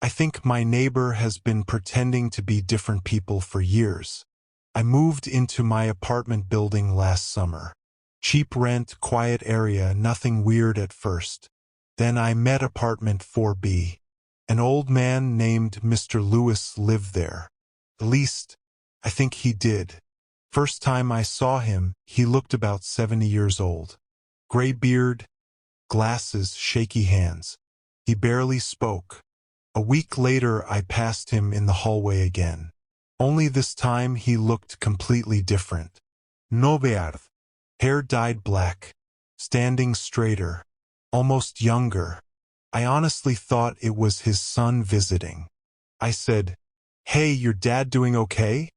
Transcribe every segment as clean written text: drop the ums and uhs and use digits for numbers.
I think my neighbor has been pretending to be different people for years. I moved into my apartment building last summer. Cheap rent, quiet area, nothing weird at first. Then I met apartment 4B. An old man named Mr. Lewis lived there. At least, I think he did. First time I saw him, he looked about 70 years old. Gray beard, glasses, shaky hands. He barely spoke. A week later I passed him in the hallway again. Only this time he looked completely different. No verde. Hair dyed black. Standing straighter. Almost younger. I honestly thought it was his son visiting. I said, "Hey, your dad doing okay?"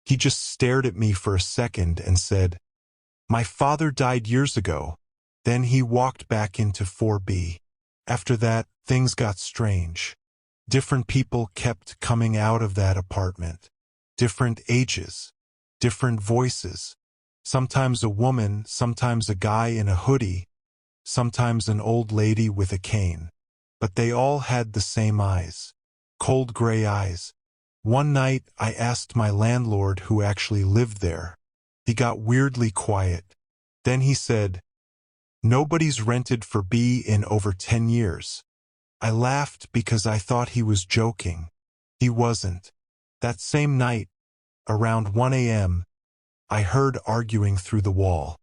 He just stared at me for a second and said, "My father died years ago." Then he walked back into 4B. After that, things got strange. Different people kept coming out of that apartment. Different ages. Different voices. Sometimes a woman, sometimes a guy in a hoodie, sometimes an old lady with a cane. But they all had the same eyes. Cold gray eyes. One night I asked my landlord who actually lived there. He got weirdly quiet. Then he said, "Nobody's rented for B in over 10 years. I laughed because I thought he was joking. He wasn't. That same night, around 1 a.m., I heard arguing through the wall.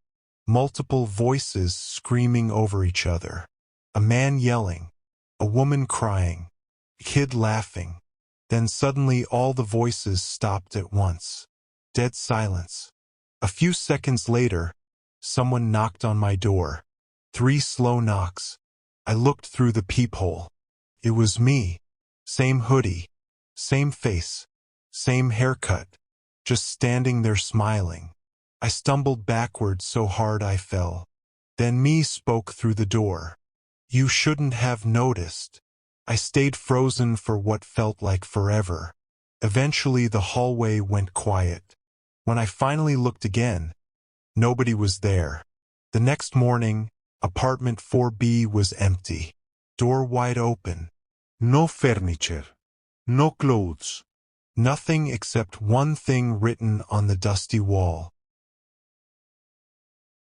Multiple voices screaming over each other. A man yelling. A woman crying. A kid laughing. Then suddenly all the voices stopped at once. Dead silence. A few seconds later, someone knocked on my door. 3 slow knocks. I looked through the peephole. It was me. Same hoodie. Same face. Same haircut. Just standing there smiling. I stumbled backward so hard I fell. Then me spoke through the door. "You shouldn't have noticed." I stayed frozen for what felt like forever. Eventually the hallway went quiet. When I finally looked again, nobody was there. The next morning, apartment 4B was empty. Door wide open. No furniture. No clothes. Nothing except one thing written on the dusty wall.